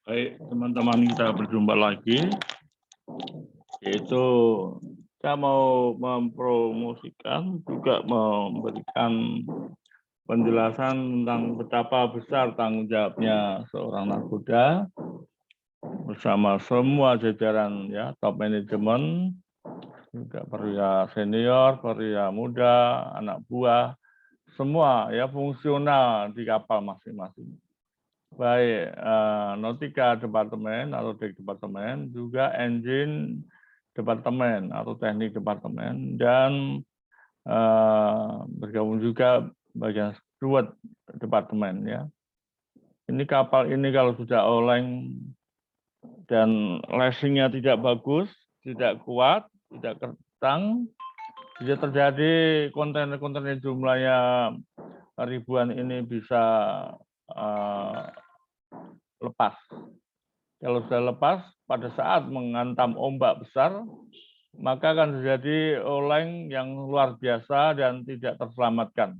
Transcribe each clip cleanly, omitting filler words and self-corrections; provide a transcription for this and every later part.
Baik, teman-teman, kita berjumpa lagi. Yaitu saya mau mempromosikan juga memberikan penjelasan tentang betapa besar tanggung jawabnya seorang nakoda bersama semua jajaran ya top manajemen, juga perwira senior, perwira muda, anak buah, semua ya fungsional di kapal masing-masing. Baik, nautika departemen atau dek departemen, juga engine departemen atau teknik departemen, dan bergabung juga bagian steward departemen ya. Ini kapal ini kalau sudah oleng dan lashingnya tidak bagus, tidak kuat, tidak kencang, bisa terjadi kontainer-kontainer jumlahnya ribuan ini bisa lepas. Kalau sudah lepas, pada saat menghantam ombak besar, maka akan terjadi oleng yang luar biasa dan tidak terselamatkan.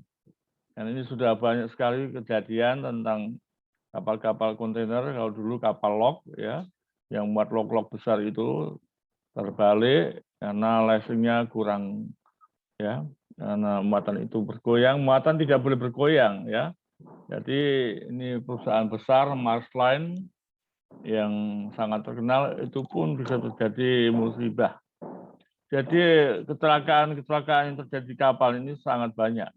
Dan ini sudah banyak sekali kejadian tentang kapal-kapal kontainer, kalau dulu kapal log, ya, yang muat log-log besar itu terbalik karena lashingnya kurang, ya, karena muatan itu bergoyang, muatan tidak boleh bergoyang, ya. Jadi ini perusahaan besar, Mars Line, yang sangat terkenal, itu pun bisa terjadi musibah. Jadi kecelakaan-kecelakaan yang terjadi di kapal ini sangat banyak,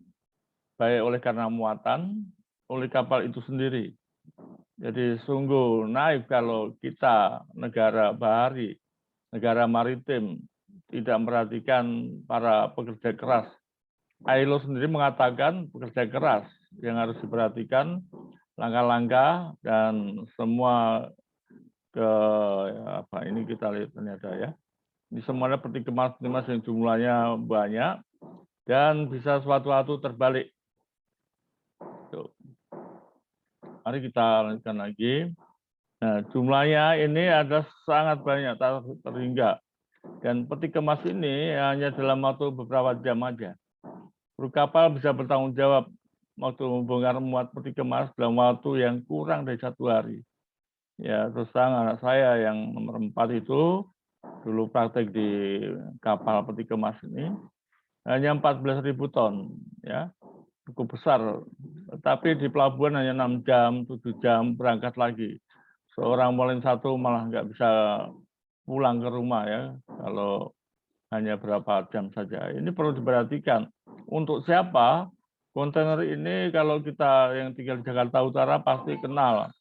baik oleh karena muatan, oleh kapal itu sendiri. Jadi sungguh naif kalau kita negara bahari, negara maritim, tidak memperhatikan para pekerja keras. ILO sendiri mengatakan pekerja keras yang harus diperhatikan, langkah-langkah dan semua apa ini kita lihat ternyata ya. Ini semuanya peti kemas yang jumlahnya banyak dan bisa suatu-suatu terbalik. Tuh. Mari kita lanjutkan lagi. Nah, jumlahnya ini ada sangat banyak terhingga. Dan peti kemas ini hanya dalam waktu beberapa jam aja. Kru kapal bisa bertanggung jawab waktu membongkar muat peti kemas dalam waktu yang kurang dari 1 hari. Ya, terus terang anak saya yang nomor 4 itu dulu praktek di kapal peti kemas ini hanya 14.000 ton, ya, cukup besar. Tapi di pelabuhan hanya 6 jam, 7 jam berangkat lagi. Seorang molen satu malah nggak bisa pulang ke rumah ya, kalau hanya berapa jam saja. Ini perlu diperhatikan. Untuk siapa? Kontainer ini kalau kita yang tinggal di Jakarta Utara pasti kenal.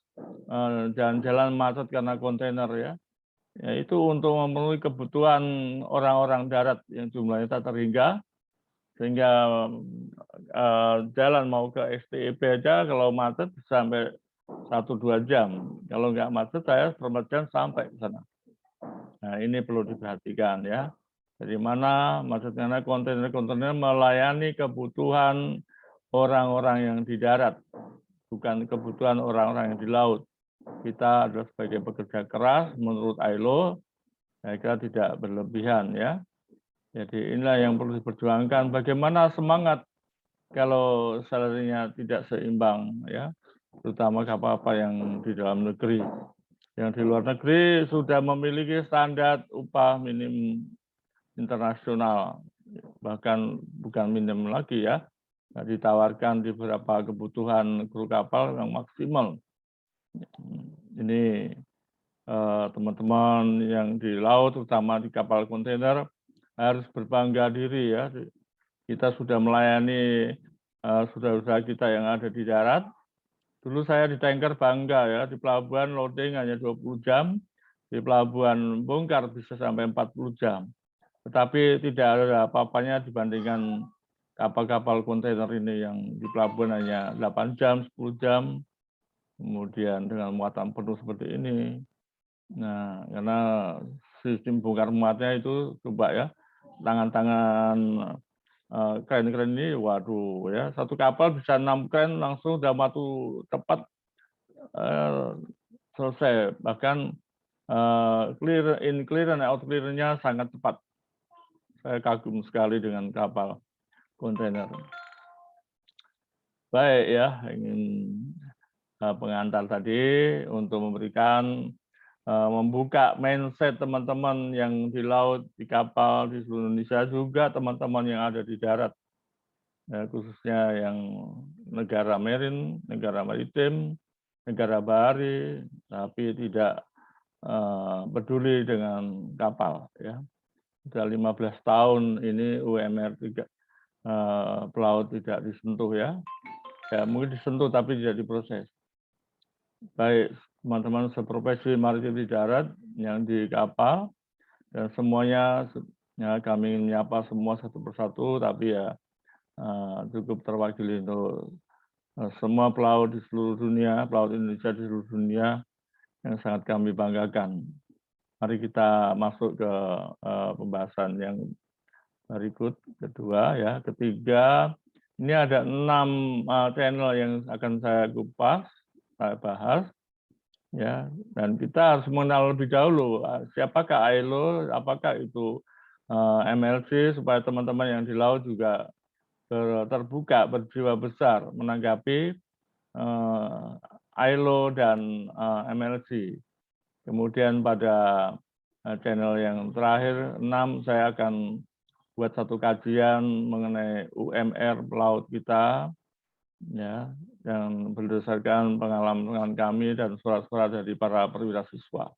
Jalan-jalan macet karena kontainer ya. Yaitu untuk memenuhi kebutuhan orang-orang darat yang jumlahnya tak terhingga, sehingga jalan mau ke STEP aja kalau macet sampai 1-2 jam. Kalau nggak macet saya 4 jam sampai ke sana. Nah ini perlu diperhatikan ya. Dari mana maksudnya kontainer-kontainer melayani kebutuhan orang-orang yang di darat, bukan kebutuhan orang-orang yang di laut. Kita adalah sebagai pekerja keras menurut ILO, saya kira tidak berlebihan ya. Jadi inilah yang perlu diperjuangkan. Bagaimana semangat kalau salarinya tidak seimbang ya, terutama kapal-kapal yang di dalam negeri. Yang di luar negeri sudah memiliki standar upah minim internasional, bahkan bukan minim lagi ya, ditawarkan di beberapa kebutuhan kru kapal yang maksimal. Ini teman-teman yang di laut, terutama di kapal kontainer, harus berbangga diri ya. Kita sudah melayani saudara-saudara kita yang ada di darat. Dulu saya di tanker bangga ya, di pelabuhan loading hanya 20 jam, di pelabuhan bongkar bisa sampai 40 jam. Tetapi tidak ada apa-apanya dibandingkan kapal-kapal kontainer ini yang di pelabuhan hanya 8 jam, 10 jam, kemudian dengan muatan penuh seperti ini. Nah, karena sistem bongkar muatnya itu coba ya, tangan-tangan kren-kren ini, waduh ya, satu kapal bisa 6 kren langsung dalam waktu tepat selesai. Bahkan clear in clear dan out clear-nya sangat cepat. Saya kagum sekali dengan kapal kontainer. Baik ya, ingin pengantar tadi untuk memberikan membuka mindset teman-teman yang di laut, di kapal, di seluruh Indonesia, juga teman-teman yang ada di darat, ya, khususnya yang negara marine, negara maritim, negara bahari, tapi tidak peduli dengan kapal. Ya. Sudah 15 tahun ini UMR pelaut tidak disentuh ya. Ya, mungkin disentuh tapi tidak diproses. Baik teman-teman seprofesi maritim di darat, yang di kapal, dan semuanya ya, kami ingin menyapa semua satu persatu, tapi ya cukup terwakili untuk semua pelaut di seluruh dunia, pelaut Indonesia di seluruh dunia yang sangat kami banggakan. Mari kita masuk ke pembahasan yang berikut, kedua ya, ketiga. Ini ada 6 channel yang akan saya kupas, saya bahas. Ya, dan kita harus mengenal lebih dahulu siapakah ILO, apakah itu MLC, supaya teman-teman yang di laut juga terbuka, berjiwa besar menanggapi ILO dan MLC. Kemudian pada channel yang terakhir 6 saya akan buat satu kajian mengenai UMR pelaut kita, ya, yang berdasarkan pengalaman kami dan surat-surat dari para perwira siswa.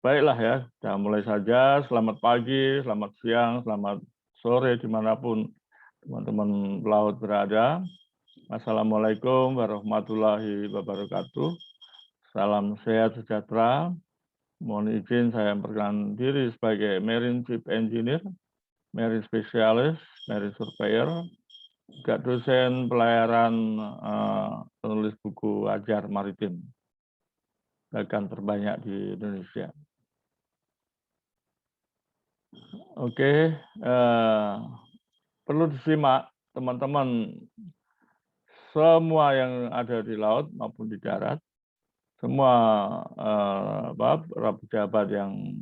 Baiklah ya, kita mulai saja. Selamat pagi, selamat siang, selamat sore dimanapun teman-teman pelaut berada. Assalamualaikum warahmatullahi wabarakatuh. Salam sehat sejahtera. Mohon izin saya memperkenalkan diri sebagai Marine Chief Engineer, Marine Specialist, Marine Surveyor, juga dosen pelayaran penulis buku ajar maritim, bahkan terbanyak di Indonesia. Oke, perlu disimak teman-teman semua yang ada di laut maupun di darat, semua para pejabat yang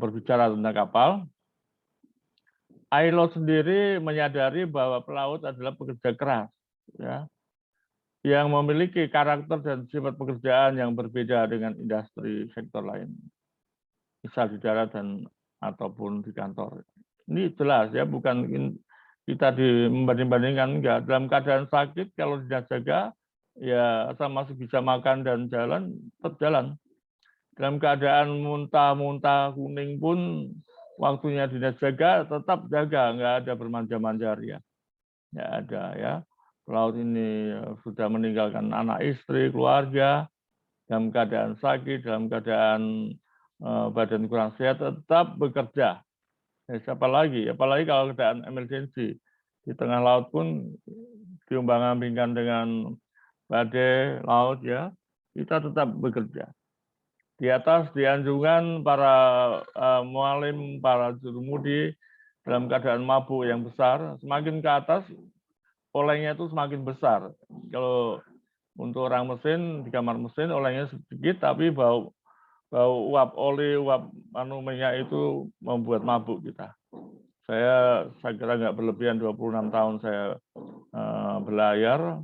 berbicara tentang kapal. ILO sendiri menyadari bahwa pelaut adalah pekerja keras, ya, yang memiliki karakter dan sifat pekerjaan yang berbeda dengan industri sektor lain, misal di darat dan ataupun di kantor. Ini jelas ya, bukan kita membanding-bandingkan, enggak. Dalam keadaan sakit kalau dinas jaga ya asal masih bisa makan dan jalan, tetap jalan. Dalam keadaan muntah-muntah kuning pun waktunya dinas jaga tetap jaga, enggak ada bermanja-manja ria. Enggak ada ya. Pelaut ini sudah meninggalkan anak istri, keluarga, dalam keadaan sakit, dalam keadaan badan kurang sehat, tetap bekerja. Ya, siapa lagi? Apalagi kalau keadaan emergensi. Di tengah laut pun diombang-ambingkan dengan badai laut ya, kita tetap bekerja. Di atas, di anjungan, para mualim, para jurumudi dalam keadaan mabuk yang besar, semakin ke atas, olengnya itu semakin besar. Kalau untuk orang mesin, di kamar mesin, olengnya sedikit, tapi bau uap oli, uap minyak itu membuat mabuk kita. Saya kira nggak berlebihan 26 tahun saya berlayar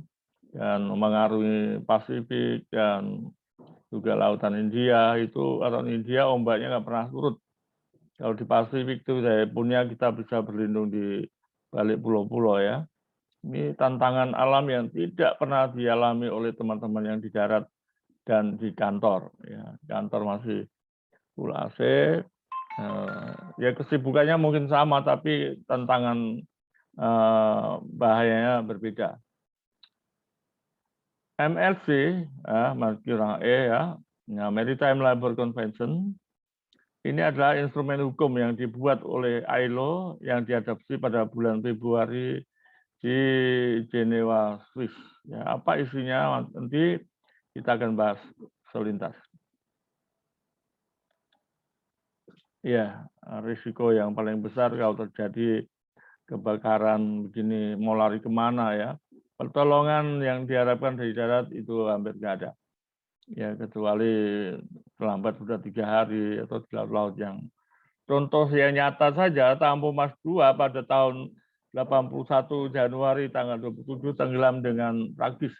dan mengarungi Pasifik dan juga lautan India. Itu lautan India ombaknya nggak pernah surut. Kalau di Pasifik itu saya punya, kita bisa berlindung di balik pulau-pulau ya. Ini tantangan alam yang tidak pernah dialami oleh teman-teman yang di darat dan di kantor. Ya, kantor masih full AC. Ya kesibukannya mungkin sama, tapi tantangan bahayanya berbeda. MLC, kurang ya, Maritime Labour Convention, ini adalah instrumen hukum yang dibuat oleh ILO yang diadopsi pada bulan Februari di Jenewa, Swiss. Ya, apa isinya nanti kita akan bahas selintas. Ya, risiko yang paling besar kalau terjadi kebakaran begini mau lari kemana ya? Pertolongan yang diharapkan dari darat itu hampir nggak ada. Ya kecuali terlambat sudah 3 hari atau di laut yang contoh yang nyata saja, Tampu Mas II pada tahun 81 Januari tanggal 27 tenggelam dengan tragis.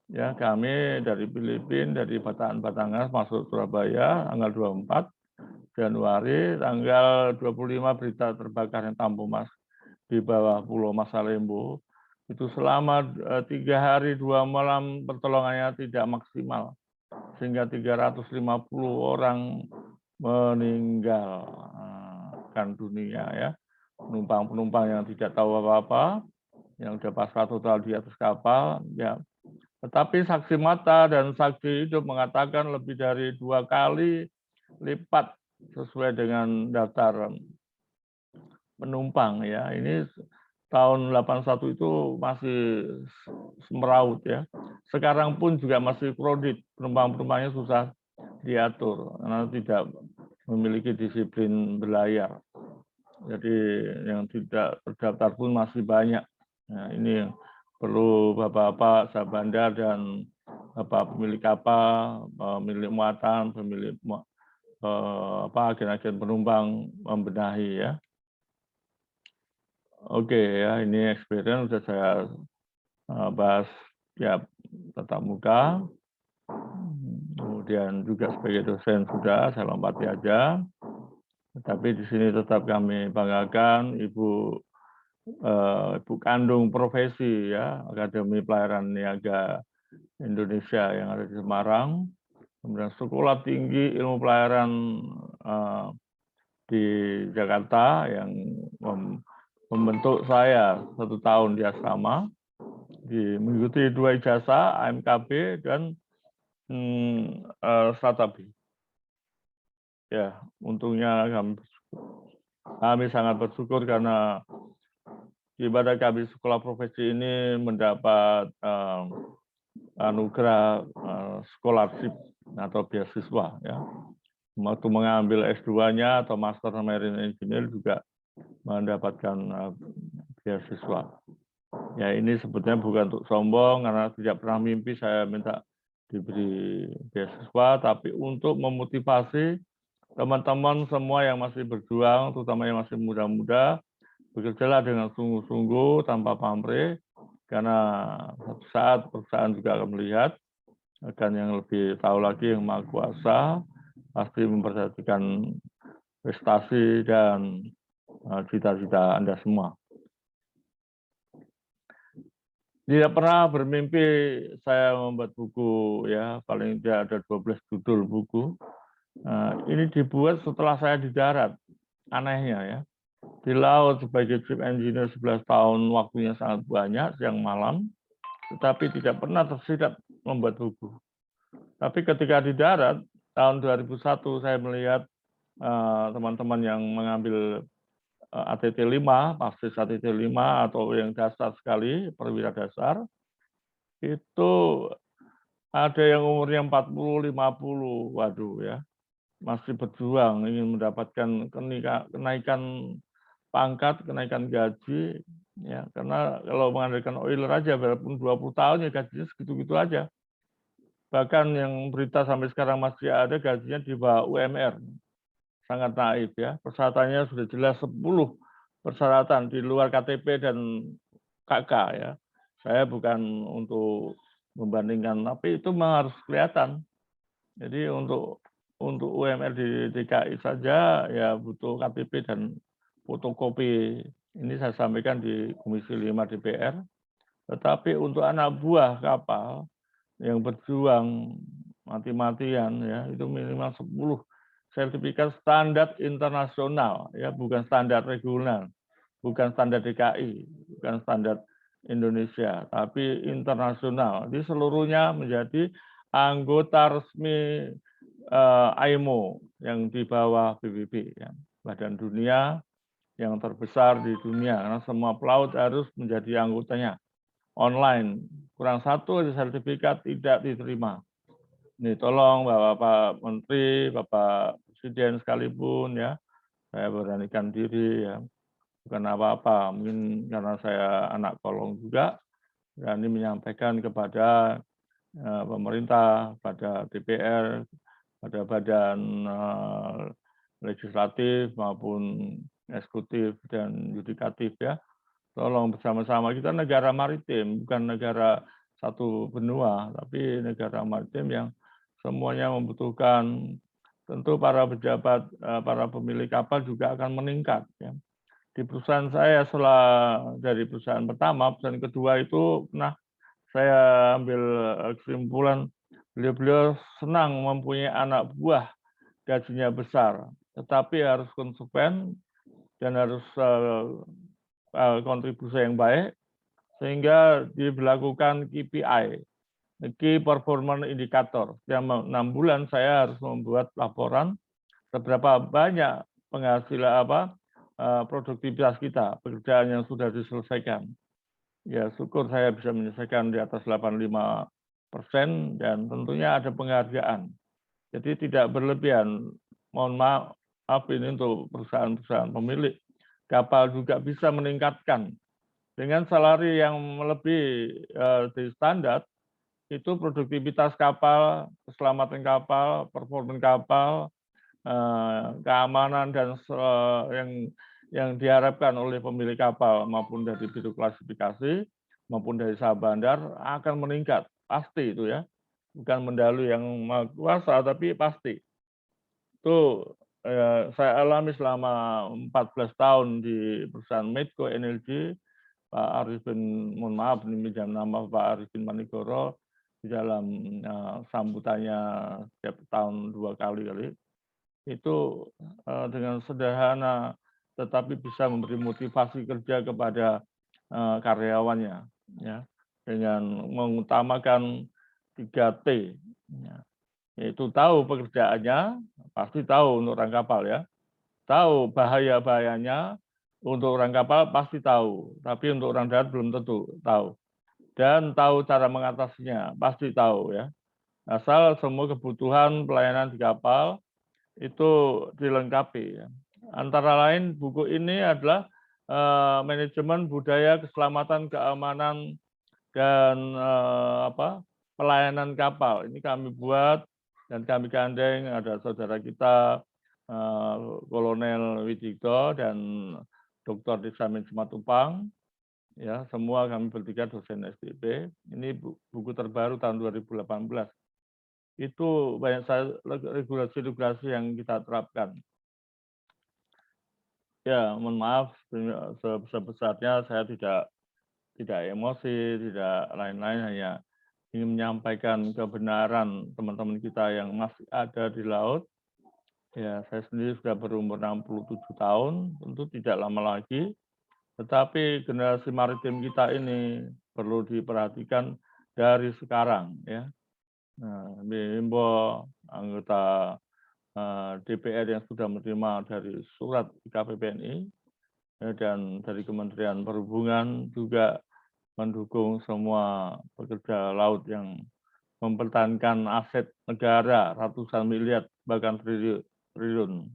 Ya, kami dari Filipina, dari Batangas masuk Surabaya tanggal 24 Januari, tanggal 25 berita terbakarnya Tampu Mas di bawah Pulau Masalembo. Itu selama 3 hari 2 malam pertolongannya tidak maksimal, sehingga 350 orang meninggal kan dunia ya. Penumpang-penumpang yang tidak tahu apa-apa, yang sudah pasrah total di atas kapal, ya. Tetapi saksi mata dan saksi hidup mengatakan lebih dari 2 kali lipat sesuai dengan daftar penumpang ya. Ini tahun 81 itu masih semeraut ya. Sekarang pun juga masih crowded, penumpang-penumpangnya susah diatur karena tidak memiliki disiplin berlayar. Jadi yang tidak terdaftar pun masih banyak. Nah, ini yang perlu Bapak-bapak Sabanda dan Bapak pemilik kapal, pemilik muatan, pemilik agen-agen penumpang membenahi ya. Oke ya, ini experience sudah saya bahas ya tatap muka, kemudian juga sebagai dosen sudah saya lompati aja. Tapi di sini tetap kami banggakan Ibu kandung profesi ya, Akademi Pelayaran Niaga Indonesia yang ada di Semarang, kemudian Sekolah Tinggi Ilmu Pelayaran di Jakarta yang membentuk saya 1 tahun di asrama, mengikuti 2 ijazah AMKB dan Stratabi. Ya, untungnya kami sangat bersyukur karena ibadah kami sekolah profesi ini mendapat anugerah scholarship atau beasiswa ya. Waktu mengambil S2-nya atau Master Marine Engineer juga mendapatkan beasiswa. Ya ini sebetulnya bukan untuk sombong karena tidak pernah mimpi saya minta diberi beasiswa, tapi untuk memotivasi teman-teman semua yang masih berjuang, terutama yang masih muda-muda, bekerjalah dengan sungguh-sungguh tanpa pamrih, karena suatu saat perusahaan juga akan melihat, akan yang lebih tahu lagi yang Maha Kuasa, pasti memperhatikan prestasi dan cita-cita Anda semua. Tidak pernah bermimpi saya membuat buku ya, paling tidak ada 12 judul buku. Ini dibuat setelah saya di darat, anehnya ya. Di laut sebagai chief engineer 11 tahun, waktunya sangat banyak, siang malam, tetapi tidak pernah tersirat membuat buku. Tapi ketika di darat, tahun 2001 saya melihat teman-teman yang mengambil ATT 5, pastis ATT 5 atau yang dasar sekali, perwira dasar, itu ada yang umurnya 40, 50, waduh ya, masih berjuang ingin mendapatkan kenaikan pangkat, kenaikan gaji, ya karena kalau mengandalkan oiler aja, walaupun 20 tahun ya gajinya segitu-gitu aja. Bahkan yang berita sampai sekarang masih ada gajinya di bawah UMR. Sangat naif ya. Persyaratannya sudah jelas 10 persyaratan di luar KTP dan KK ya. Saya bukan untuk membandingkan, tapi itu memang harus kelihatan. Jadi untuk UMR di DKI saja ya butuh KTP dan fotokopi. Ini saya sampaikan di Komisi 5 DPR. Tetapi untuk anak buah kapal yang berjuang mati-matian ya itu minimal 10 sertifikat standar internasional ya, bukan standar regional, bukan standar DKI, bukan standar Indonesia, tapi internasional. Di seluruhnya menjadi anggota resmi IMO yang di bawah PBB ya, Badan Dunia yang terbesar di dunia karena semua pelaut harus menjadi anggotanya online. Kurang satu sertifikat tidak diterima. Ini tolong Bapak Menteri, Bapak Presiden sekalipun ya, saya beranikan diri ya, bukan apa-apa, mungkin karena saya anak kolong juga, berani menyampaikan kepada pemerintah, pada DPR, pada badan legislatif maupun eksekutif dan yudikatif ya, tolong bersama-sama, kita negara maritim, bukan negara satu benua, tapi negara maritim yang semuanya membutuhkan. Tentu para pejabat, para pemilik kapal juga akan meningkat. Ya. Di perusahaan saya setelah dari perusahaan pertama, perusahaan kedua itu pernah saya ambil kesimpulan beliau-beliau senang mempunyai anak buah gajinya besar, tetapi harus konsekuen dan harus kontribusi yang baik sehingga diberlakukan KPI, Key Performance Indicator. Setiap 6 bulan saya harus membuat laporan seberapa banyak penghasilan produktivitas kita, pekerjaan yang sudah diselesaikan. Ya syukur saya bisa menyelesaikan di atas 85% dan tentunya ada penghargaan. Jadi tidak berlebihan. Mohon maaf ini untuk perusahaan-perusahaan pemilik kapal juga bisa meningkatkan dengan salari yang melebihi dari standar. Itu produktivitas kapal, keselamatan kapal, performa kapal, keamanan dan yang diharapkan oleh pemilik kapal maupun dari biro klasifikasi maupun dari sah bandar akan meningkat, pasti itu ya. Bukan mendalu yang maha kuasa, tapi pasti. Itu saya alami selama 14 tahun di perusahaan Medco Energy. Pak Arifin, mohon maaf ini minjam nama Pak Arifin Manigoro di dalam sambutannya setiap tahun 2 kali itu dengan sederhana tetapi bisa memberi motivasi kerja kepada karyawannya ya dengan mengutamakan 3T ya, yaitu tahu pekerjaannya pasti tahu untuk orang kapal ya, tahu bahaya-bahayanya. Untuk orang kapal pasti tahu, tapi untuk orang darat belum tentu tahu. Dan tahu cara mengatasinya, pasti tahu ya. Asal semua kebutuhan pelayanan di kapal itu dilengkapi. Ya. Antara lain buku ini adalah manajemen budaya keselamatan keamanan dan pelayanan kapal. Ini kami buat dan kami gandeng ada saudara kita Kolonel Widikto dan Dr. Disamin Simatupang, ya semua kami bertiga dosen STP. Ini buku terbaru tahun 2018. Itu banyak regulasi-regulasi yang kita terapkan. Ya, mohon maaf sebesar-besarnya saya tidak emosi, tidak lain-lain, hanya ingin menyampaikan kebenaran teman-teman kita yang masih ada di laut. Ya, saya sendiri sudah berumur 67 tahun, tentu tidak lama lagi. Tetapi generasi maritim kita ini perlu diperhatikan dari sekarang ya. Nah, Bimbo anggota DPR yang sudah menerima dari surat IKPPNI ya, dan dari Kementerian Perhubungan juga mendukung semua pekerja laut yang mempertahankan aset negara ratusan miliar bahkan triliun.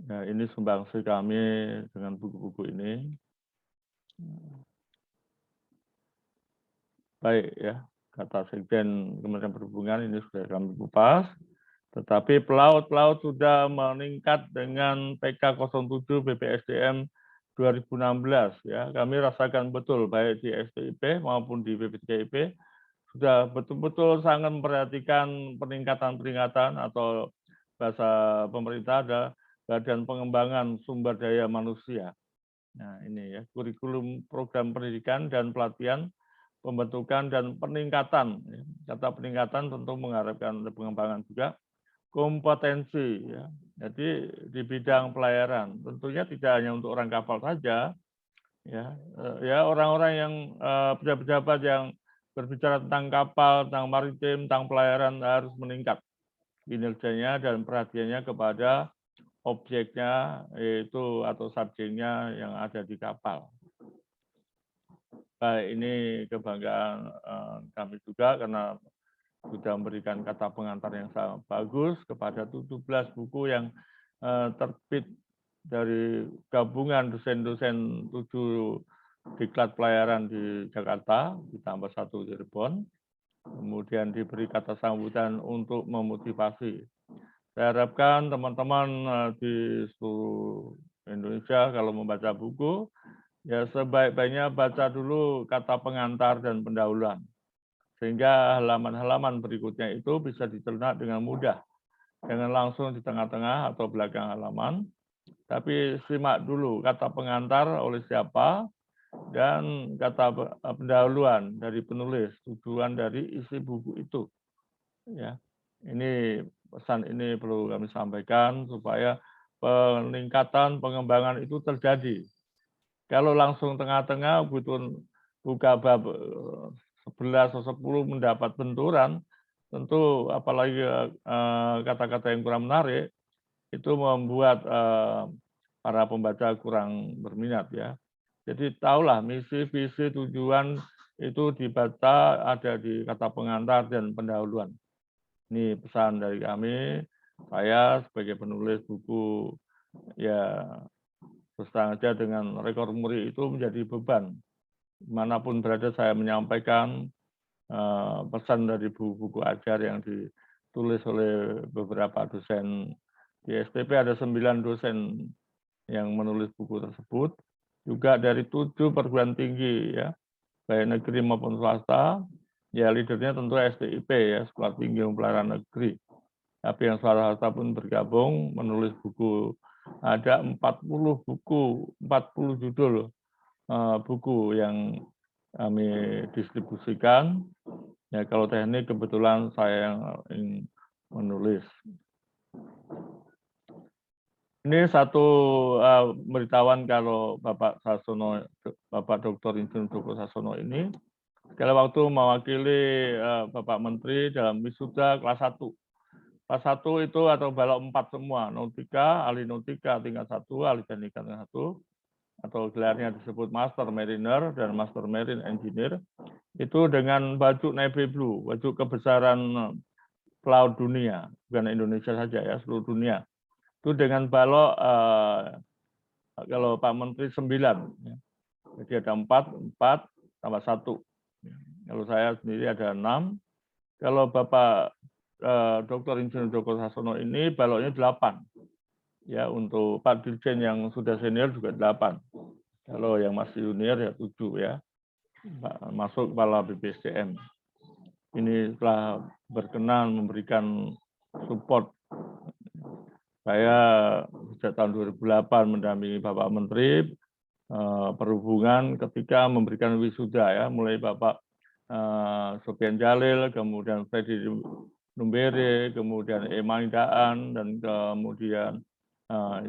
Nah, ini sumbangsi kami dengan buku-buku ini. Baik ya, kata Sekjen Kementerian Perhubungan ini sudah kami kupas. Tetapi pelaut-pelaut sudah meningkat dengan PK07 BPSDM 2016 ya. Kami rasakan betul baik di STIP maupun di BPTKIP sudah betul-betul sangat memperhatikan peningkatan-peningkatan atau bahasa pemerintah ada Badan Pengembangan Sumber Daya Manusia. Nah, ini ya, kurikulum program pendidikan dan pelatihan, pembentukan dan peningkatan. Kata peningkatan tentu mengharapkan pengembangan juga kompetensi ya. Jadi di bidang pelayaran tentunya tidak hanya untuk orang kapal saja ya orang-orang yang pejabat-pejabat yang berbicara tentang kapal, tentang maritim, tentang pelayaran harus meningkat kinerjanya dan perhatiannya kepada objeknya yaitu atau subjeknya yang ada di kapal. Baik, ini kebanggaan kami juga karena sudah memberikan kata pengantar yang sangat bagus kepada 17 buku yang terbit dari gabungan dosen-dosen 7 diklat pelayaran di Jakarta, ditambah 1 di Cirebon. Kemudian diberi kata sambutan untuk memotivasi. Saya harapkan teman-teman di seluruh Indonesia kalau membaca buku, ya sebaik-baiknya baca dulu kata pengantar dan pendahuluan, sehingga halaman-halaman berikutnya itu bisa dicerna dengan mudah. Jangan langsung di tengah-tengah atau belakang halaman, tapi simak dulu kata pengantar oleh siapa dan kata pendahuluan dari penulis, tujuan dari isi buku itu. Ya, ini pesan ini perlu kami sampaikan supaya peningkatan pengembangan itu terjadi. Kalau langsung tengah-tengah buka bab 11 atau 10 mendapat benturan, tentu apalagi kata-kata yang kurang menarik, itu membuat para pembaca kurang berminat ya. Jadi tahulah misi, visi, tujuan itu dibaca ada di kata pengantar dan pendahuluan. Ini pesan dari kami, saya sebagai penulis buku ya terus terang aja dengan rekor muri itu menjadi beban. Dimanapun berada saya menyampaikan pesan dari buku-buku ajar yang ditulis oleh beberapa dosen. Di STP ada 9 dosen yang menulis buku tersebut, juga dari 7 perguruan tinggi ya, baik negeri maupun swasta. Ya leadernya tentu STIP ya, Sekolah Tinggi Pelayaran Negeri. Tapi yang swasta pun bergabung menulis buku. Ada 40 buku, 40 judul buku yang kami distribusikan. Ya kalau teknik kebetulan saya yang menulis. Ini satu pemberitahuan kalau Bapak Sasono, Bapak Dr. Insinyur Joko Sasono ini, sekali waktu mewakili Bapak Menteri dalam wisuda kelas 1. Kelas 1 itu atau balok 4 semua, nautika, ahli nautika tingkat 1, ahli teknika tingkat 1, atau gelarnya disebut Master Mariner dan Master Marine Engineer, itu dengan baju navy blue, baju kebesaran pelaut dunia, bukan Indonesia saja ya, seluruh dunia. Itu dengan balok kalau Pak Menteri 9, ya. Jadi ada 4 tambah 1. Kalau saya sendiri ada 6. Kalau Bapak Dr. Insinyur Joko Sasono ini baloknya 8. Ya, untuk Pak Dirjen yang sudah senior juga 8. Kalau yang masih junior ya 7 ya. Masuk kepala BPSDM. Ini telah berkenan memberikan support. Saya sejak tahun 2008 mendampingi Bapak Menteri Perhubungan ketika memberikan wisuda ya, mulai Bapak Sofian Jalil, kemudian Freddy Numbere, kemudian Emang Daan, dan kemudian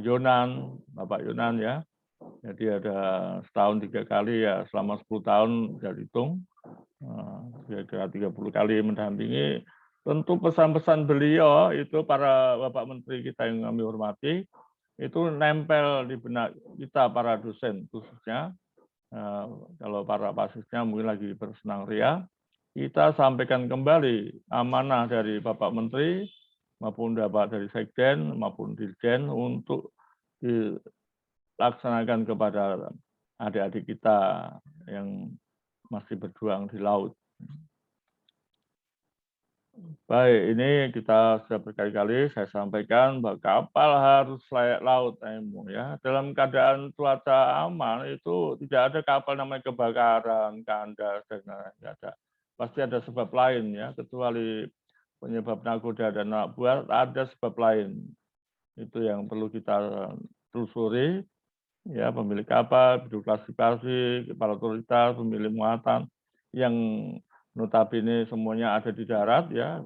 Yonan, Bapak Yonan ya. Jadi ada setahun 3 kali ya, selama 10 tahun saya hitung, kira-kira 30 kali mendampingi. Tentu pesan-pesan beliau itu para Bapak Menteri kita yang kami hormati, itu nempel di benak kita para dosen khususnya. Kalau para pasisnya mungkin lagi bersenang ria, kita sampaikan kembali amanah dari Bapak Menteri maupun Bapak dari Sekjen maupun Dirjen untuk dilaksanakan kepada adik-adik kita yang masih berjuang di laut. Baik, ini kita sudah berkali-kali saya sampaikan bahwa kapal harus layak laut, ya. Dalam keadaan cuaca aman itu tidak ada kapal namanya kebakaran, kandas, dan lain-lain. Ada. Pasti ada sebab lain ya, kecuali penyebab nakoda dan anak buah, ada sebab lain. Itu yang perlu kita telusuri. Ya, pemilik kapal, bidang klasifikasi, kepala otoritas, pemilik muatan, yang notabene semuanya ada di darat ya.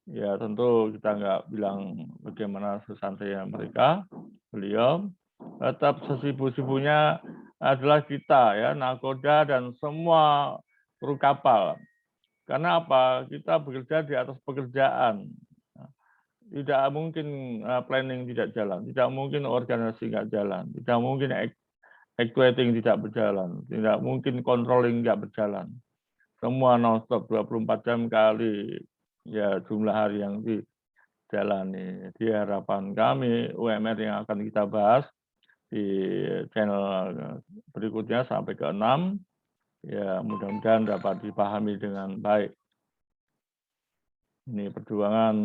Ya tentu kita nggak bilang bagaimana sesantainya mereka, beliau. Tetap sesibuk-sibuknya adalah kita ya, nakoda dan semua kru kapal. Karena apa? Kita bekerja di atas pekerjaan. Tidak mungkin planning tidak jalan, tidak mungkin organisasi nggak jalan, tidak mungkin actuating tidak berjalan, tidak mungkin controlling nggak berjalan. Semua non-stop 24 jam kali ya jumlah hari yang dijalani. Jadi harapan kami UMR yang akan kita bahas di channel berikutnya sampai ke 6, ya mudah-mudahan dapat dipahami dengan baik. Ini perjuangan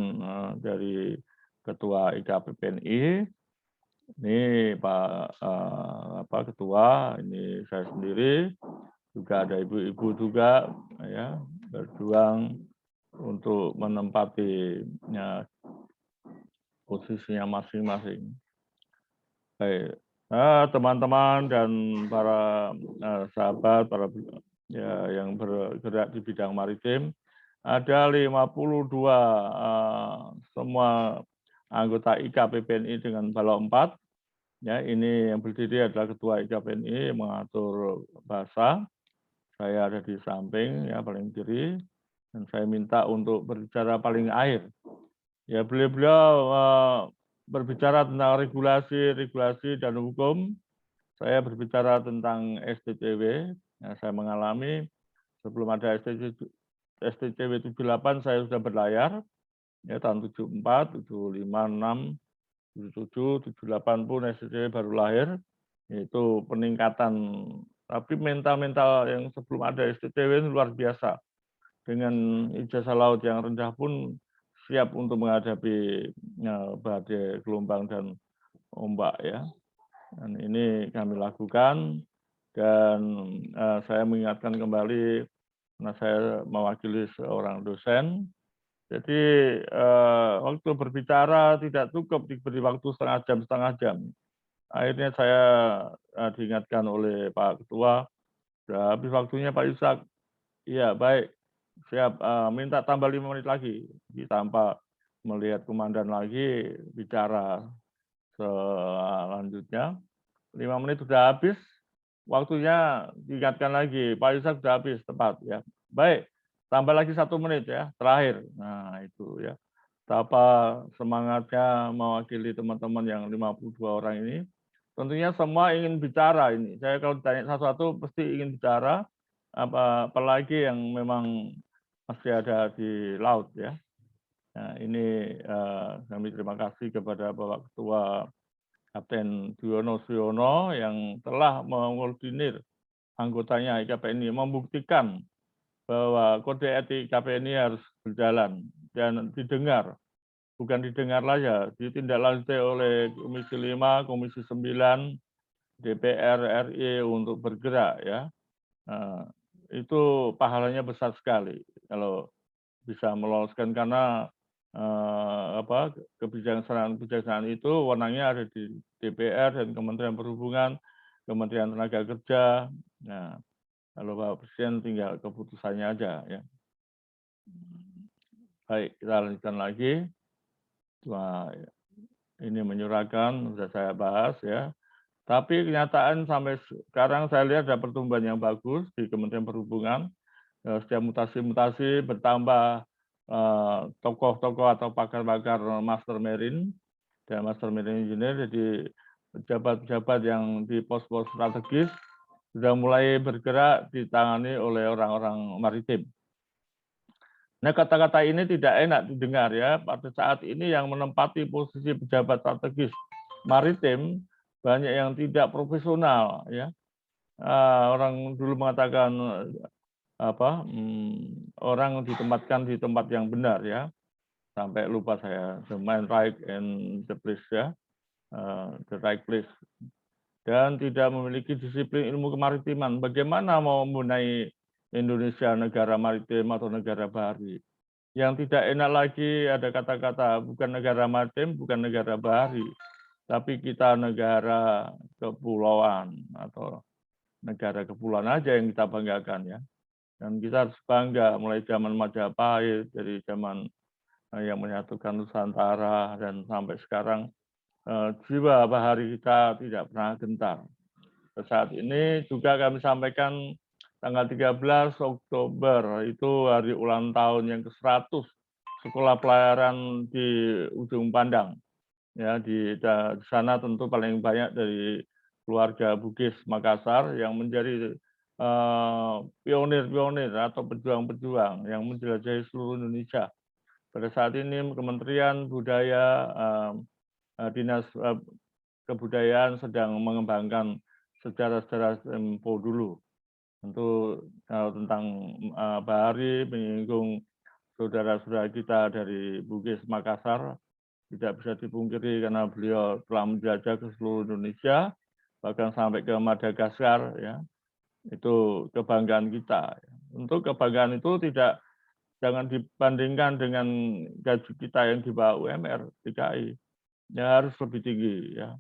dari Ketua IKPPNI Ini Ketua, ini saya sendiri, juga ada ibu-ibu juga ya berjuang untuk menempati ya, posisinya masing-masing. Baik, teman-teman dan para sahabat, para ya, yang bergerak di bidang maritim, ada 52 semua anggota IKPPNI dengan balok 4. Ya, ini yang berdiri adalah Ketua IKPNI yang mengatur bahasa. Saya ada di samping ya paling kiri dan saya minta untuk berbicara paling akhir. Ya, beliau-beliau berbicara tentang regulasi dan hukum. Saya berbicara tentang STCW. Ya, saya mengalami sebelum ada STCW 78 saya sudah berlayar ya tahun 74, 75, 6, 77, 78 pun STCW baru lahir. Itu peningkatan, tapi mental yang sebelum ada STCW ini luar biasa. Dengan ijazah laut yang rendah pun siap untuk menghadapi badai, gelombang, dan ombak ya. Dan ini kami lakukan dan saya mengingatkan kembali karena saya mewakili seorang dosen. Jadi waktu berbicara tidak cukup diberi waktu setengah jam. Akhirnya saya diingatkan oleh Pak Ketua, sudah habis waktunya Pak Yusak. Iya, baik. Siap, minta tambah 5 menit lagi. Tanpa melihat komandan lagi bicara selanjutnya. 5 menit sudah habis, waktunya diingatkan lagi, Pak Yusak sudah habis, tepat ya. Baik, tambah lagi 1 menit ya, terakhir. Nah, itu ya. Betapa semangatnya mewakili teman-teman yang 52 orang ini. Tentunya semua ingin bicara ini. Saya kalau ditanya satu-satu pasti ingin bicara, apalagi yang memang masih ada di laut ya. Nah, ini kami terima kasih kepada Bapak Ketua Kapten Duyono Suyono yang telah mengkoordinir anggotanya IKPNI membuktikan bahwa kode etik IKPNI harus berjalan dan didengar. Bukan didengar saja, ditindaklanjuti oleh Komisi 5, Komisi 9, DPR RI untuk bergerak ya. Nah, itu pahalanya besar sekali kalau bisa meloloskan karena kebijaksanaan itu wewenangnya ada di DPR dan Kementerian Perhubungan, Kementerian Tenaga Kerja. Nah, kalau Bapak Presiden tinggal keputusannya aja ya. Baik, kita lanjutkan lagi. Wah, ini menyurahkan sudah saya bahas ya. Tapi kenyataan sampai sekarang saya lihat ada pertumbuhan yang bagus di Kementerian Perhubungan. Setiap mutasi-mutasi bertambah tokoh-tokoh atau pakar-pakar master marine dan master marine engineer, jadi pejabat-pejabat yang di pos-pos strategis sudah mulai bergerak ditangani oleh orang-orang maritim. Nah, kata-kata ini tidak enak didengar ya. Pada saat ini yang menempati posisi pejabat strategis maritim banyak yang tidak profesional ya. Orang dulu mengatakan orang ditempatkan di tempat yang benar ya. Sampai lupa saya, the mind right and the place ya, the right place. Dan tidak memiliki disiplin ilmu kemaritiman. Bagaimana mau membenahi Indonesia negara maritim atau negara bahari? Yang tidak enak lagi ada kata-kata bukan negara maritim, bukan negara bahari, tapi kita negara kepulauan atau negara kepulauan aja yang kita banggakan ya. Dan kita harus bangga mulai zaman Majapahit, dari zaman yang menyatukan Nusantara dan sampai sekarang jiwa bahari kita tidak pernah gentar. Saat ini juga kami sampaikan tanggal 13 Oktober itu hari ulang tahun yang ke-100 Sekolah Pelayaran di Ujung Pandang. Ya, di sana tentu paling banyak dari keluarga Bugis Makassar yang menjadi pionir-pionir atau pejuang-pejuang yang menjelajahi seluruh Indonesia. Pada saat ini Kementerian Budaya, Dinas Kebudayaan sedang mengembangkan sejarah-sejarah Tempo dulu. Tentu tentang bahari menyinggung saudara-saudara kita dari Bugis Makassar tidak bisa dipungkiri karena beliau telah menjajah ke seluruh Indonesia, bahkan sampai ke Madagaskar, ya. Itu kebanggaan kita. Untuk kebanggaan itu jangan dibandingkan dengan gaji kita yang di bawah UMR DKI. Ya harus lebih tinggi, ya.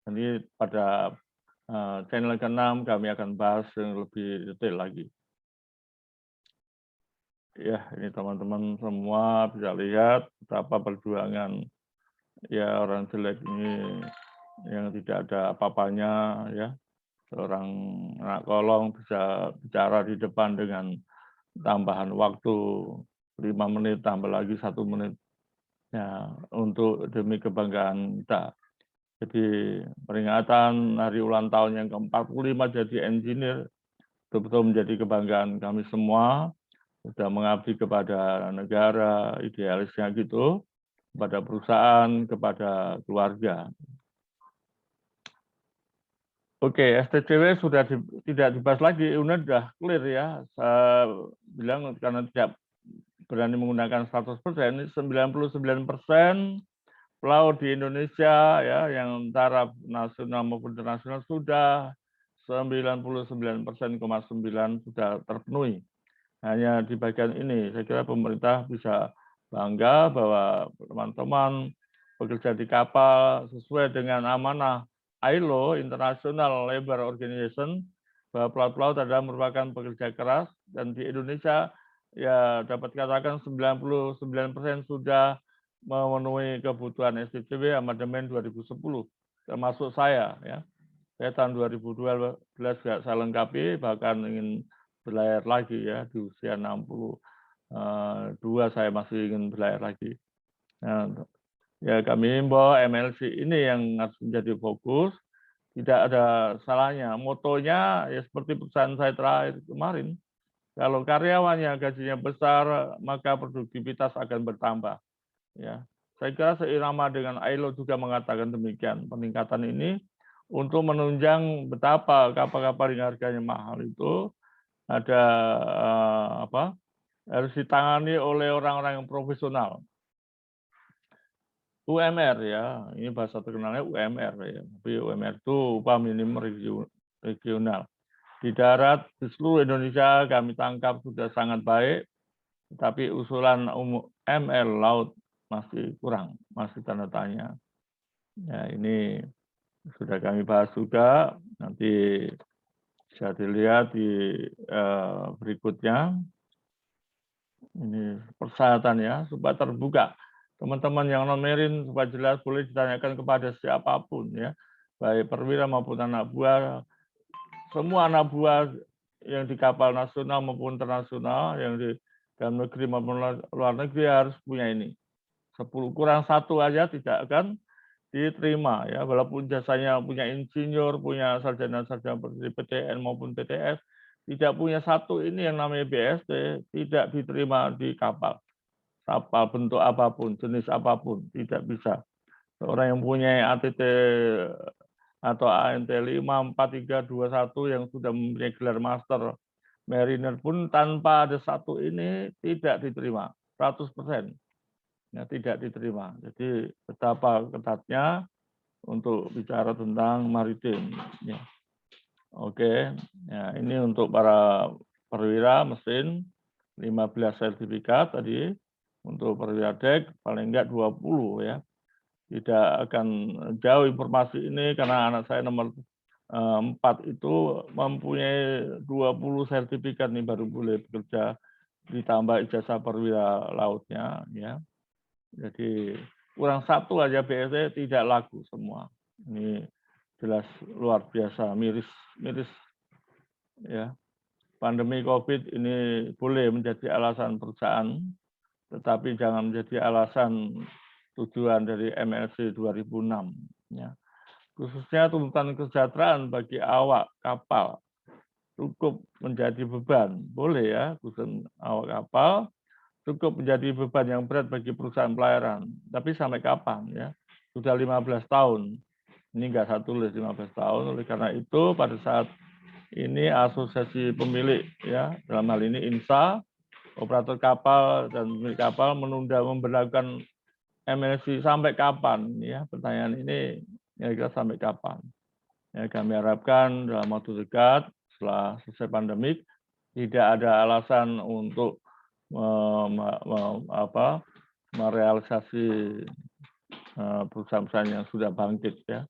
Jadi pada channel ke-6 kami akan bahas yang lebih detail lagi. Ya, ini teman-teman semua bisa lihat betapa perjuangan ya orang jelek ini yang tidak ada apa-apanya, ya. Seorang anak kolong bisa bicara di depan dengan tambahan waktu 5 menit, tambah lagi 1 menit, ya, untuk demi kebanggaan kita. Jadi peringatan hari ulang tahun yang ke-45 jadi engineer betul-betul menjadi kebanggaan kami semua, sudah mengabdi kepada negara, idealisnya gitu, kepada perusahaan, kepada keluarga. Oke, STCW sudah tidak dibahas lagi, UNED sudah clear ya. Saya bilang karena tidak berani menggunakan 100%, 99% pelaut di Indonesia ya yang taraf nasional maupun internasional sudah 99,9% sudah terpenuhi. Hanya di bagian ini, saya kira pemerintah bisa bangga bahwa teman-teman bekerja di kapal sesuai dengan amanah ILO, International Labour Organization, bahwa pelaut-pelaut adalah merupakan pekerja keras, dan di Indonesia ya dapat katakan 99% sudah memenuhi kebutuhan STCW amandemen 2010, termasuk saya ya. Saya tahun 2012 juga saya lengkapi, bahkan ingin berlayar lagi ya di usia 62 saya masih ingin berlayar lagi. Nah, ya kami himbau MLC ini yang harus menjadi fokus, tidak ada salahnya. Motonya ya seperti perusahaan saya terakhir kemarin, kalau karyawannya gajinya besar maka produktivitas akan bertambah. Ya, saya kira seirama dengan ILO juga mengatakan demikian. Peningkatan ini untuk menunjang betapa kapal-kapal yang harganya mahal itu ada harus ditangani oleh orang-orang yang profesional. UMR ya, ini bahasa terkenalnya UMR ya. Tapi UMR itu upah minimum regional. Di darat di seluruh Indonesia kami tangkap sudah sangat baik, tapi usulan ML laut masih kurang, masih tanda tanya. Ya ini sudah kami bahas juga, nanti bisa dilihat di berikutnya. Ini persyaratan ya, supaya terbuka. Teman-teman yang nomerin supaya jelas boleh ditanyakan kepada siapapun ya, baik perwira maupun anak buah. Semua anak buah yang di kapal nasional maupun internasional, yang di dalam negeri maupun luar negeri harus punya ini. 10 kurang 1 aja tidak akan diterima ya, walaupun jasanya punya insinyur, punya sarjana-sarjana seperti PTN maupun PTS, tidak punya 1 ini yang namanya BST, tidak diterima di kapal. Kapal bentuk apapun, jenis apapun, tidak bisa. Orang yang punya ATT atau ANT 5, 4, 3, 2, 1 yang sudah mempunyai gelar master mariner pun tanpa ada 1 ini tidak diterima, 100%. Ya, tidak diterima. Jadi betapa ketatnya untuk bicara tentang maritim. Ya. Oke, ya, ini untuk para perwira mesin 15 sertifikat tadi, untuk perwira dek paling enggak 20 ya. Tidak akan jauh informasi ini karena anak saya nomor 4 itu mempunyai 20 sertifikat nih baru boleh bekerja, ditambah ijazah perwira lautnya ya. Jadi kurang 1 aja BST tidak laku semua. Ini jelas luar biasa, miris ya. Pandemi COVID ini boleh menjadi alasan perusahaan, tetapi jangan menjadi alasan tujuan dari MLC 2006 ya. Khususnya tuntutan kesejahteraan bagi awak kapal cukup menjadi beban, boleh ya, khusus awak kapal cukup menjadi beban yang berat bagi perusahaan pelayaran. Tapi sampai kapan ya? Sudah 15 tahun. Ini enggak saya tulis 15 tahun, oleh karena itu pada saat ini asosiasi pemilik ya, dalam hal ini INSA, operator kapal dan pemilik kapal menunda memberlakukan MLC sampai kapan? Ya, pertanyaan ini kira-kira sampai kapan? Ya, kami harapkan dalam waktu dekat setelah selesai pandemik tidak ada alasan untuk merealisasi perusahaan-perusahaan yang sudah bangkit ya.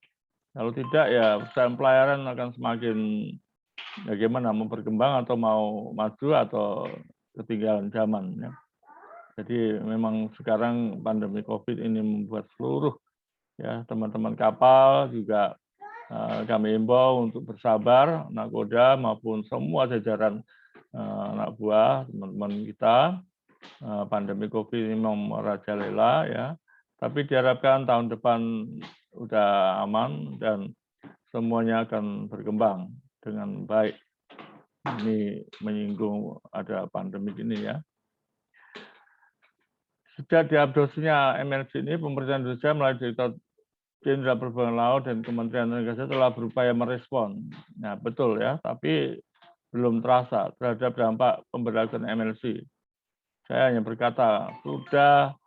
Kalau tidak ya perusahaan pelayaran akan semakin bagaimana mau berkembang atau mau maju atau ketinggalan zaman ya. Jadi memang sekarang pandemi COVID ini membuat seluruh ya teman-teman kapal juga kami himbau untuk bersabar, nakoda maupun semua jajaran anak buah teman-teman kita. Pandemi COVID ini merajalela ya, tapi diharapkan tahun depan udah aman dan semuanya akan berkembang dengan baik. Ini menyinggung ada pandemi ini ya. Sejak diadopsinya MLC ini, pemerintah Indonesia melalui Direktorat Jenderal Perhubungan Laut dan Kementerian Negara telah berupaya merespon. Nah, betul ya, tapi belum terasa terhadap dampak pemberlakuan MLC. Saya hanya berkata, sudah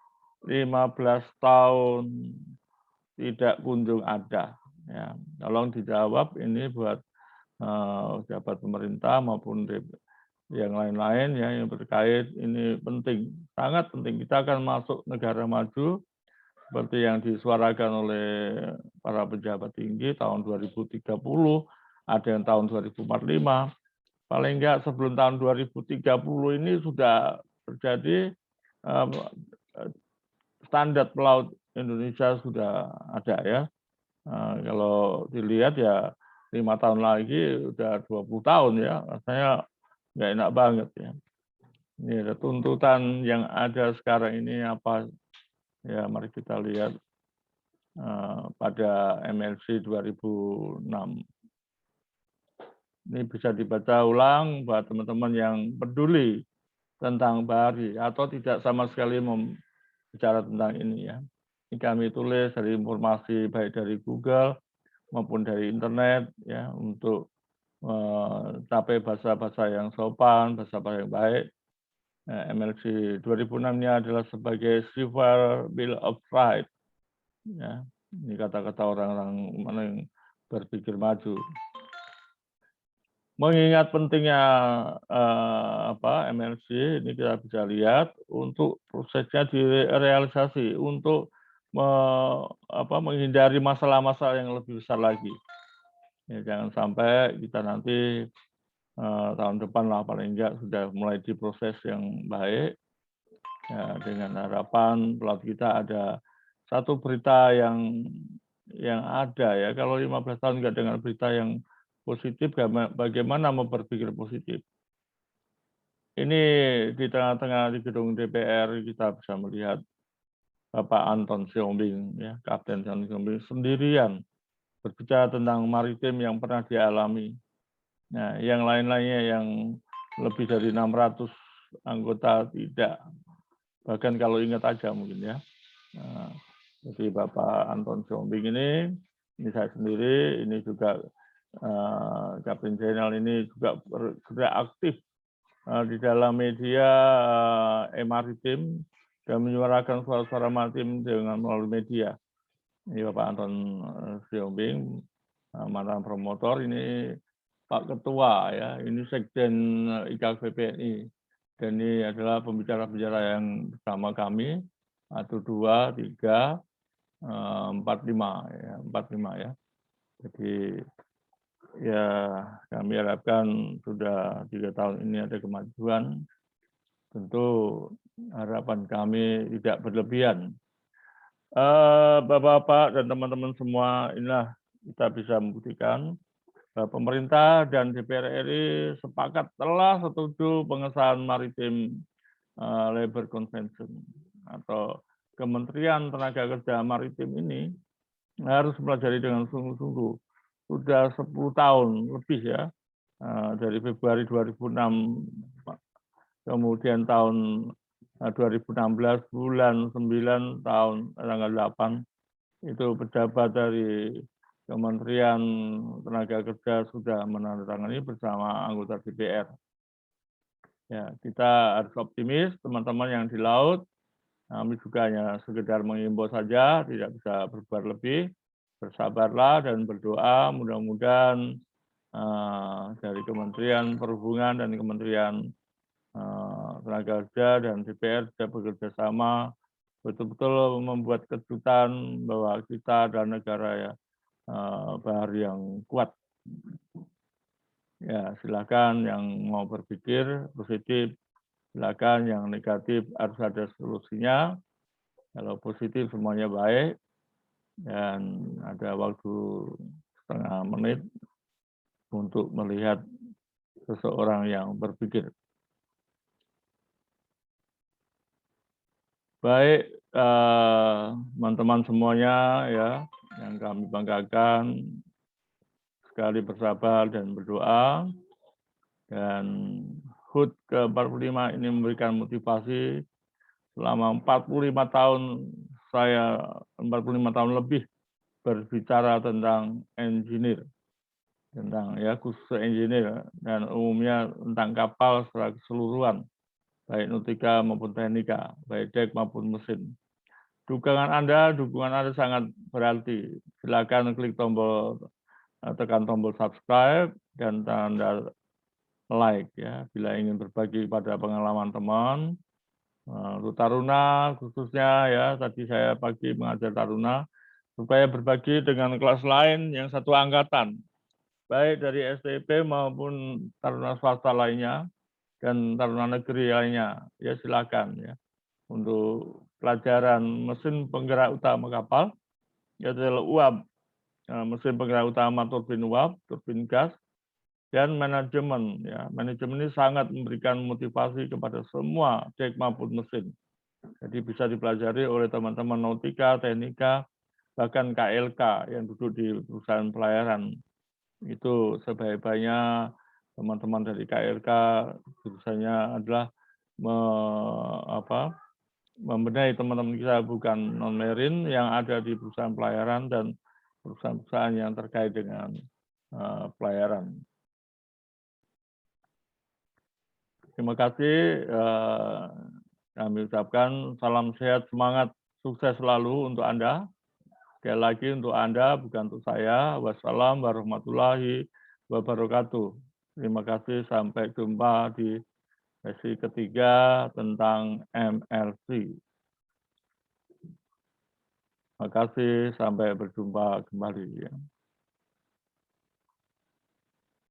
15 tahun tidak kunjung ada. Ya, tolong dijawab ini buat pejabat pemerintah maupun yang lain-lain ya yang terkait, ini penting, sangat penting. Kita akan masuk negara maju seperti yang disuarakan oleh para pejabat tinggi tahun 2030, ada yang tahun 2045. Paling enggak sebelum tahun 2030 ini sudah terjadi standar pelaut Indonesia sudah ada ya. Kalau dilihat ya 5 tahun lagi udah 20 tahun ya, rasanya nggak enak banget ya. Ini ada tuntutan yang ada sekarang ini apa ya, mari kita lihat pada MLC 2006. Ini bisa dibaca ulang buat teman-teman yang peduli tentang bahari atau tidak sama sekali bicara tentang ini ya. Ini kami tulis dari informasi baik dari Google maupun dari internet ya untuk mencapai bahasa-bahasa yang sopan, bahasa-bahasa yang baik. MLC 2006 ini adalah sebagai Civil Bill of Rights. Ya, ini kata-kata orang-orang mana yang berpikir maju. Mengingat pentingnya MLC, ini kita bisa lihat untuk prosesnya direalisasi untuk menghindari masalah-masalah yang lebih besar lagi. Ya, jangan sampai kita nanti tahun depan lah paling enggak sudah mulai diproses yang baik. Ya, dengan harapan pelaut kita ada satu berita yang ada ya. Kalau 15 tahun enggak dengar berita yang positif, bagaimana mau berpikir positif? Ini di tengah-tengah di gedung DPR kita bisa melihat Bapak Anton Siombing, ya, Kapten Anton Siombing sendirian berbicara tentang maritim yang pernah dialami. Nah, yang lain-lainnya yang lebih dari 600 anggota tidak. Bahkan kalau ingat aja mungkin ya. Nah, jadi Bapak Anton Siombing ini saya sendiri, ini juga Kapten Jenderal ini juga bergerak aktif di dalam media maritim dan menyuarakan suara-suara maritim dengan melalui media. Ini Bapak Anton Siombing, mantan promotor, ini Pak Ketua ya, ini Sekjen IKVPNI. Dan ini adalah pembicara-pembicara yang bersama kami, 1, 2, 3, 4, 5 ya. Jadi ya kami harapkan sudah 3 tahun ini ada kemajuan. Tentu harapan kami tidak berlebihan. Bapak-bapak dan teman-teman semua, inilah kita bisa membuktikan bahwa pemerintah dan DPR RI sepakat telah setuju pengesahan Maritim Labor Convention atau Kementerian Tenaga Kerja Maritim ini harus mempelajari dengan sungguh-sungguh. Sudah 10 tahun lebih ya, dari Februari 2006, kemudian tahun 2016 bulan 9 tahun tanggal 8 itu pejabat dari Kementerian Tenaga Kerja sudah menandatangani bersama anggota DPR. Ya, kita harus optimis teman-teman yang di laut Kami juga hanya sekedar mengimbau saja, tidak bisa berbuat lebih. Bersabarlah dan berdoa, mudah-mudahan dari Kementerian Perhubungan dan Kementerian Tenaga Kerja dan DPR bisa bekerja sama betul-betul membuat kejutan bahwa kita adalah negara ya bahari yang kuat. Ya, silakan yang mau berpikir positif, silakan yang negatif harus ada solusinya. Kalau positif semuanya baik dan ada waktu setengah menit untuk melihat seseorang yang berpikir. Baik, teman-teman semuanya ya yang kami banggakan, sekali bersabar dan berdoa. Dan HUT ke-45 ini memberikan motivasi selama 45 tahun saya 45 tahun lebih berbicara tentang engineer, tentang ya khusus engineer dan umumnya tentang kapal secara keseluruhan, baik nautika maupun teknika, baik dek maupun mesin. Dukungan Anda sangat berarti. Silakan klik tombol tekan tombol subscribe dan tanda like ya bila ingin berbagi pada pengalaman teman. Untuk taruna khususnya ya tadi saya pagi mengajar taruna supaya berbagi dengan kelas lain yang satu angkatan baik dari STP maupun taruna swasta lainnya dan taruna negeri lainnya ya silakan ya untuk pelajaran mesin penggerak utama kapal yaitu UAP mesin penggerak utama turbin uap, turbin gas, dan manajemen. Ya, manajemen ini sangat memberikan motivasi kepada semua dek maupun mesin. Jadi bisa dipelajari oleh teman-teman nautika, teknika, bahkan KLK yang duduk di perusahaan pelayaran. Itu sebaik-baiknya teman-teman dari KLK jurusannya adalah membenahi teman-teman kita bukan non-marine yang ada di perusahaan pelayaran dan perusahaan-perusahaan yang terkait dengan pelayaran. Terima kasih. Kami ucapkan salam sehat, semangat, sukses selalu untuk Anda. Sekali lagi untuk Anda, bukan untuk saya. Wassalamualaikum warahmatullahi wabarakatuh. Terima kasih. Sampai jumpa di sesi ketiga tentang MLC. Terima kasih. Sampai berjumpa kembali.